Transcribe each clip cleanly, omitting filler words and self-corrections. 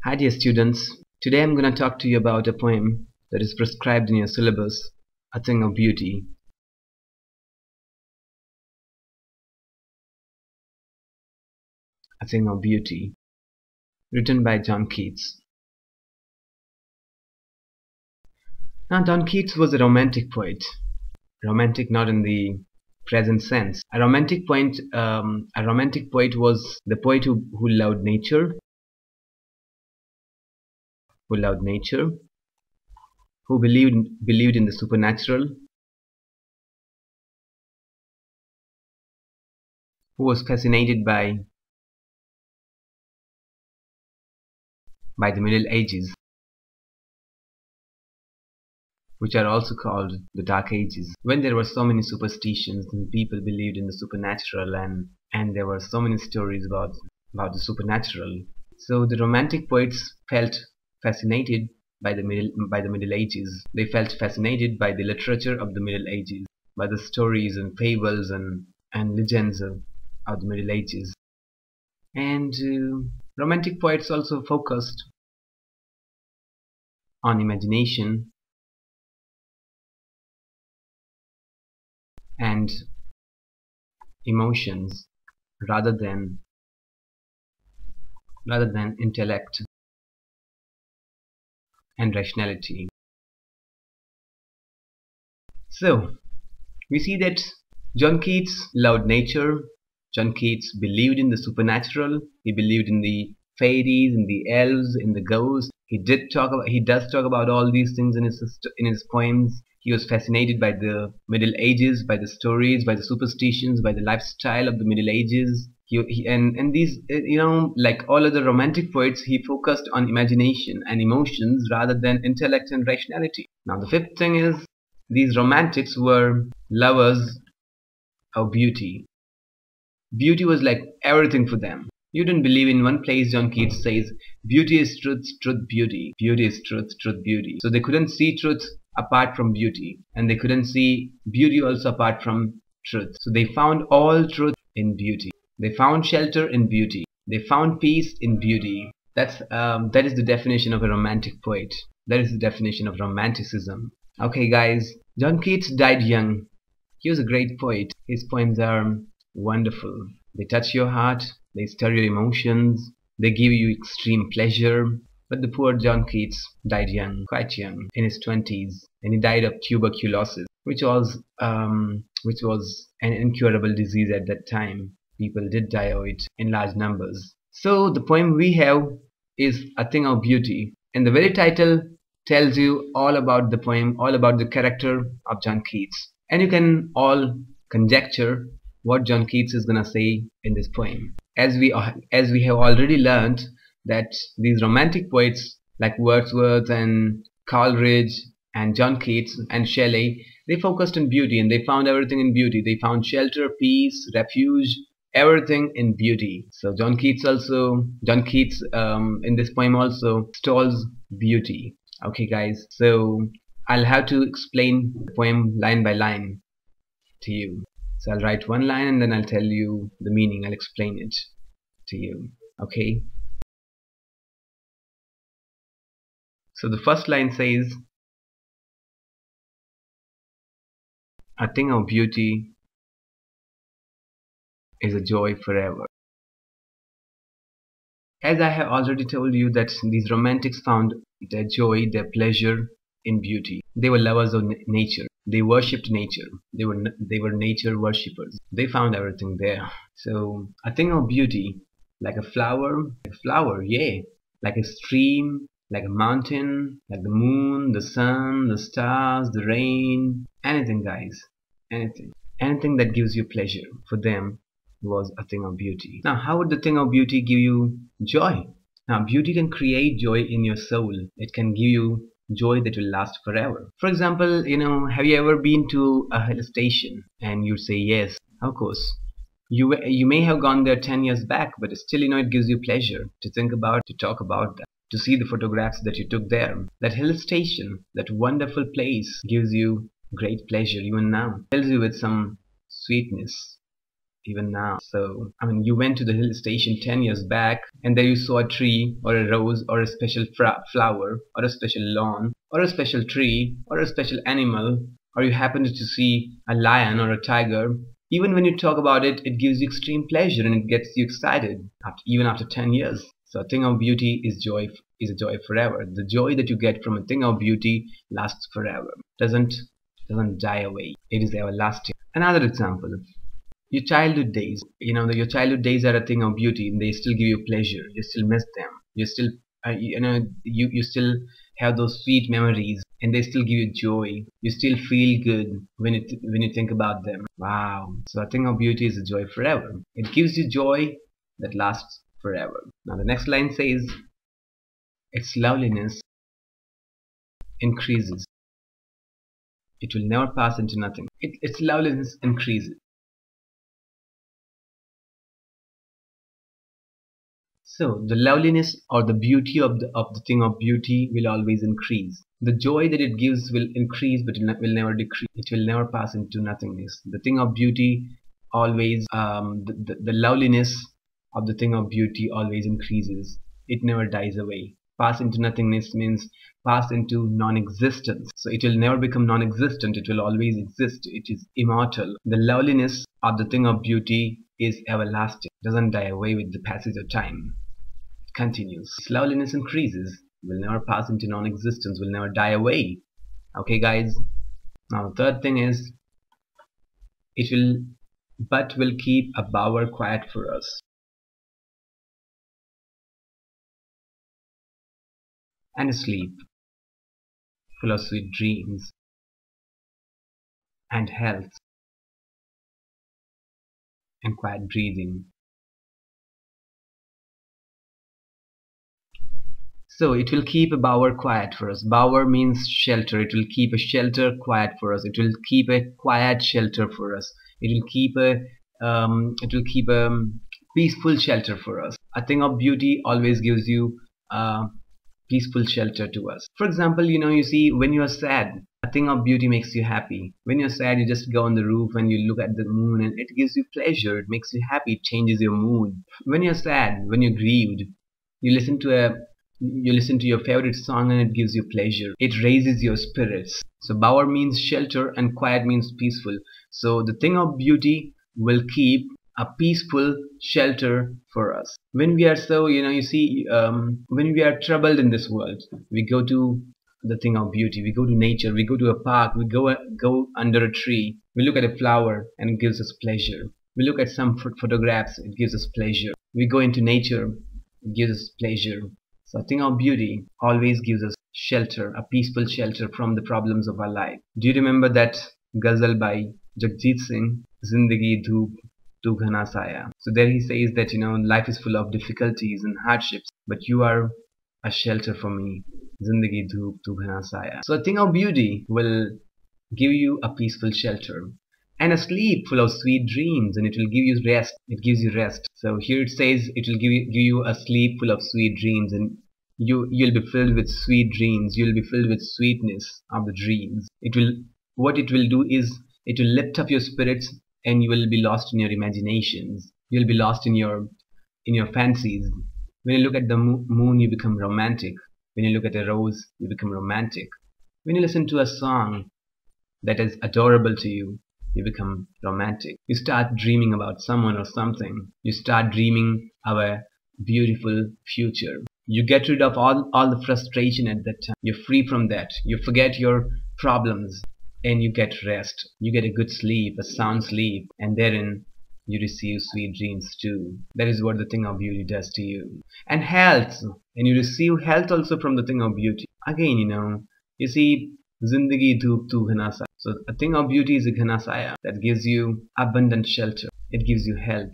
Hi dear students, today I'm going to talk to you about a poem that is prescribed in your syllabus, A Thing of Beauty. A Thing of Beauty, written by John Keats. Now John Keats was a romantic poet. Romantic not in the present sense. A romantic poet was the poet who loved nature, who believed in the supernatural, who was fascinated by the Middle Ages, which are also called the Dark Ages, when there were so many superstitions and people believed in the supernatural, and there were so many stories about the supernatural. So the romantic poets felt fascinated by the Middle Ages. They felt fascinated by the literature of the Middle Ages, by the stories and fables and legends of the Middle Ages. And romantic poets also focused on imagination and emotions rather than intellect and rationality. So we see that John Keats loved nature. John Keats believed in the supernatural. He believed in the fairies, in the elves, in the ghosts. He does talk about all these things in his poems. He was fascinated by the Middle Ages, by the stories, by the superstitions, by the lifestyle of the Middle Ages. And these, like all other romantic poets, he focused on imagination and emotions rather than intellect and rationality. Now the fifth thing is, these romantics were lovers of beauty. Beauty was like everything for them. You didn't believe. In one place John Keats says, beauty is truth, truth beauty. Beauty is truth, truth beauty. So they couldn't see truth apart from beauty, and they couldn't see beauty also apart from truth. So they found all truth in beauty. They found shelter in beauty. They found peace in beauty. That is the definition of a romantic poet. That is the definition of romanticism. Okay guys, John Keats died young. He was a great poet. His poems are wonderful. They touch your heart, they stir your emotions, they give you extreme pleasure. But the poor John Keats died young, quite young, in his 20s, and he died of tuberculosis, which was an incurable disease at that time. People did die of it in large numbers. So the poem we have is A Thing of Beauty, and the very title tells you all about the poem, all about the character of John Keats. And you can all conjecture what John Keats is gonna say in this poem. As we have already learned that these romantic poets like Wordsworth and Coleridge and John Keats and Shelley, they focused on beauty and they found everything in beauty. They found shelter, peace, refuge, everything in beauty. So John Keats in this poem also extols beauty. Okay guys, so I'll have to explain the poem line by line to you. So I'll write one line and then I'll tell you the meaning. I'll explain it to you. Okay. So the first line says, A thing of beauty is a joy forever. As I have already told you that these romantics found their joy, their pleasure in beauty. They were lovers of nature. They worshipped nature. They were nature worshippers. They found everything there. So a thing of beauty, like a flower, yeah, like a stream, like a mountain, like the moon, the sun, the stars, the rain, anything guys, anything that gives you pleasure, for them was a thing of beauty. Now how would the thing of beauty give you joy? Now beauty can create joy in your soul. It can give you joy that will last forever. For example, have you ever been to a hill station? And you say yes, of course. You may have gone there 10 years back, but still it gives you pleasure to think about, to talk about that, to see the photographs that you took there. That hill station, that wonderful place, gives you great pleasure even now. Fills you with some sweetness. even now. So, I mean, you went to the hill station 10 years back and there you saw a tree or a rose or a special flower or a special lawn or a special tree or a special animal, or you happened to see a lion or a tiger. Even when you talk about it, it gives you extreme pleasure and it gets you excited even after 10 years. So a thing of beauty is a joy forever. The joy that you get from a thing of beauty lasts forever. Doesn't die away. It is everlasting. Another example, your childhood days. Your childhood days are a thing of beauty and they still give you pleasure. You still miss them. You still you still have those sweet memories and they still give you joy. You still feel good when you think about them. Wow. So a thing of beauty is a joy forever. It gives you joy that lasts forever. Now the next line says, its loveliness increases. It will never pass into nothing. Its loveliness increases. So the loveliness or the beauty of the thing of beauty will always increase. The joy that it gives will increase, but it will never decrease. It will never pass into nothingness. The thing of beauty always, the loveliness of the thing of beauty always increases. It never dies away. Pass into nothingness means pass into non-existence. So it will never become non-existent. It will always exist. It is immortal. The loveliness of the thing of beauty is everlasting. It doesn't die away with the passage of time. It continues. Its loveliness increases. Will never pass into non-existence. Will never die away. Okay, guys. Now the third thing is, will keep a bower quiet for us. And a sleep full of sweet dreams and health and quiet breathing. So it will keep a bower quiet for us. Bower means shelter. It will keep a shelter quiet for us. It will keep a quiet shelter for us. It will keep a peaceful shelter for us. A thing of beauty always gives you peaceful shelter to us. For example, you see, when you are sad, a thing of beauty makes you happy. When you're sad, you just go on the roof and you look at the moon and it gives you pleasure. It makes you happy. It changes your mood. When you're sad, when you're grieved, you listen to your favorite song and it gives you pleasure. It raises your spirits. So bower means shelter and quiet means peaceful. So the thing of beauty will keep a peaceful shelter for us. When we are when we are troubled in this world, we go to the thing of beauty. We go to nature. We go to a park. We go under a tree. We look at a flower and it gives us pleasure. We look at some photographs. It gives us pleasure. We go into nature. It gives us pleasure. So a thing of beauty always gives us shelter, a peaceful shelter from the problems of our life. Do you remember that ghazal by Jagjit Singh, Zindagi Dhoop Tu Ghana Saya? So there he says that life is full of difficulties and hardships, but you are a shelter for me. Zindagi Dhoop Tu Ghana Saya. So a thing of beauty will give you a peaceful shelter. And a sleep full of sweet dreams, and it will give you rest. It gives you rest. So here it says it will give you a sleep full of sweet dreams, and you'll be filled with sweet dreams. You'll be filled with sweetness of the dreams. What it will do is it will lift up your spirits, and you will be lost in your imaginations. You'll be lost in your fancies. When you look at the moon, you become romantic. When you look at a rose, you become romantic. When you listen to a song that is adorable to you, you become romantic. You start dreaming about someone or something. You start dreaming of a beautiful future. You get rid of all the frustration at that time. You're free from that. You forget your problems and you get rest. You get a good sleep, a sound sleep, and therein you receive sweet dreams too. That is what the thing of beauty does to you. And health. And you receive health also from the thing of beauty. Again, you see, Zindagi Dhoop Tu Ghana Saya. So a thing of beauty is a Ghana Saya that gives you abundant shelter. It gives you health.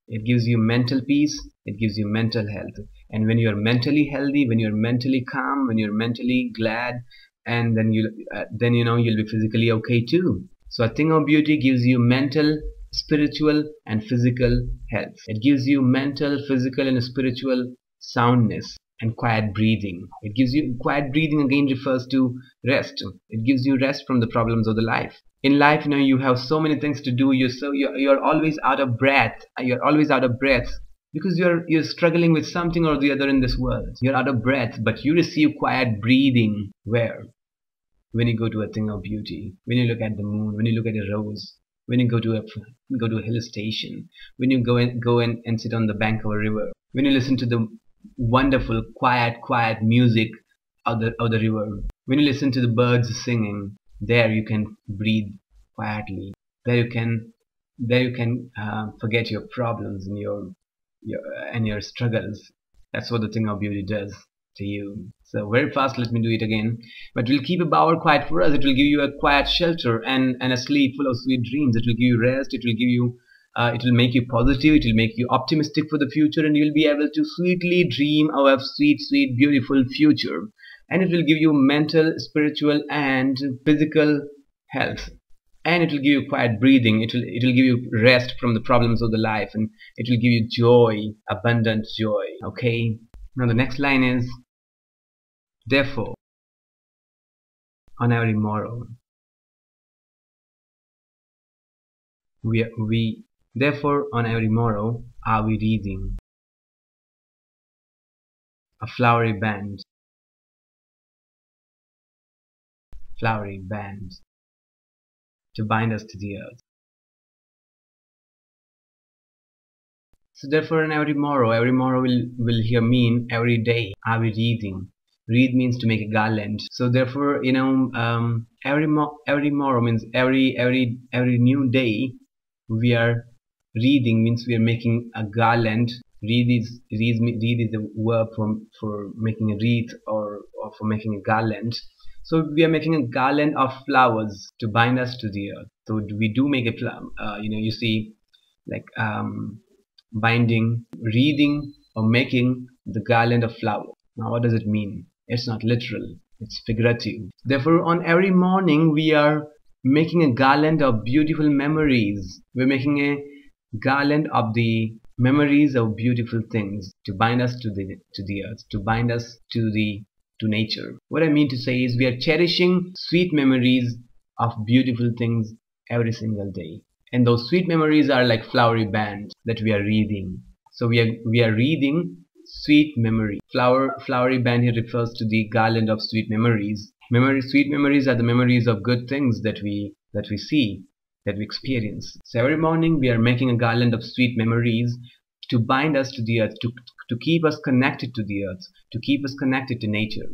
It gives you mental peace. It gives you mental health. And when you're mentally healthy, when you're mentally calm, when you're mentally glad, and then you'll be physically okay too. So a thing of beauty gives you mental, spiritual, and physical health. It gives you mental, physical, and spiritual soundness. and quiet breathing. It gives you quiet breathing again refers to rest. It gives you rest from the problems of the life. In life, you have so many things to do. You're always out of breath. You're always out of breath because you're struggling with something or the other in this world. You're out of breath, but you receive quiet breathing where? When you go to a thing of beauty, when you look at the moon, when you look at a rose, when you go to a hill station, when you go and sit on the bank of a river, when you listen to the wonderful quiet music of the river, when you listen to the birds singing, there you can breathe quietly. There you can forget your problems and your struggles. That's what the thing of beauty does to you. So very fast, let me do it again. But we'll keep a bower quiet for us. It will give you a quiet shelter and a sleep full of sweet dreams. It will give you rest. It will give you it will make you positive. It will make you optimistic for the future, and you'll be able to sweetly dream of a sweet beautiful future. And it will give you mental, spiritual and physical health. And it will give you quiet breathing. It will give you rest from the problems of the life, and it will give you joy, abundant joy. Okay. Now the next line is, therefore, on every morrow, therefore on every morrow are we reading a flowery band to bind us to the earth. So therefore on every morrow will here mean every day are we reading. Read means to make a garland. So therefore, every morrow means every new day we are reading, means we are making a garland. Read is the verb for making a wreath or for making a garland. So we are making a garland of flowers to bind us to the earth. So we do make a you see, like binding, reading, or making the garland of flowers. Now what does it mean? It's not literal, it's figurative. Therefore on every morning we are making a garland of beautiful memories. We're making a garland of the memories of beautiful things to bind us to the earth, to bind us to nature. What I mean to say is we are cherishing sweet memories of beautiful things every single day. And those sweet memories are like flowery bands that we are reading. So we are reading sweet memory. Flowery band here refers to the garland of sweet memories. Sweet memories are the memories of good things that we see, that we experience. So every morning we are making a garland of sweet memories to bind us to the earth, to keep us connected to the earth, to keep us connected to nature.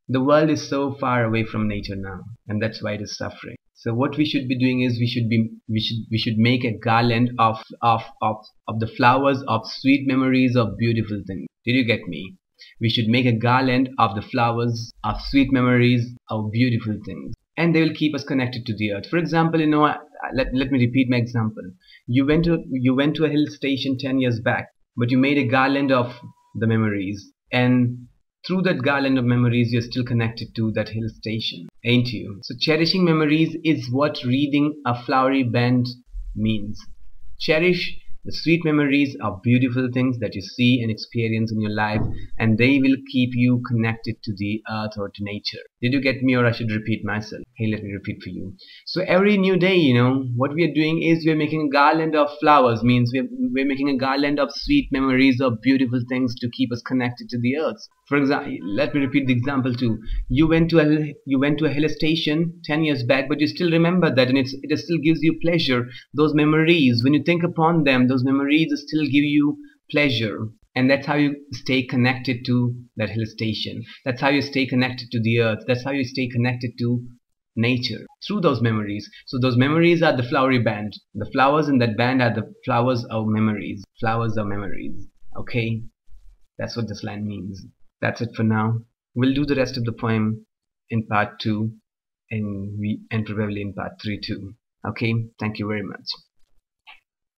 The world is so far away from nature now, and that's why it is suffering. So what we should be doing is we should make a garland of the flowers of sweet memories of beautiful things. Did you get me? We should make a garland of the flowers of sweet memories of beautiful things, and they will keep us connected to the earth. For example, let me repeat my example. You went to a hill station 10 years back, but you made a garland of the memories, and through that garland of memories you're still connected to that hill station, ain't you? So cherishing memories is what reading a flowery band means. Cherish the sweet memories of beautiful things that you see and experience in your life, and they will keep you connected to the earth or to nature. Did you get me, or I should repeat myself? Hey, let me repeat for you. So every new day, what we are doing is we are making a garland of flowers, means we're making a garland of sweet memories of beautiful things to keep us connected to the earth. For example, let me repeat the example too. You went to a hill station 10 years back, but you still remember that, and it still gives you pleasure. Those memories, when you think upon them, those memories still give you pleasure. And that's how you stay connected to that hill station. That's how you stay connected to the earth. That's how you stay connected to nature, through those memories. So those memories are the flowery band. The flowers in that band are the flowers of memories. Flowers of memories. Okay? That's what this line means. That's it for now. We'll do the rest of the poem in part 2 and probably in part 3 too. Okay? Thank you very much.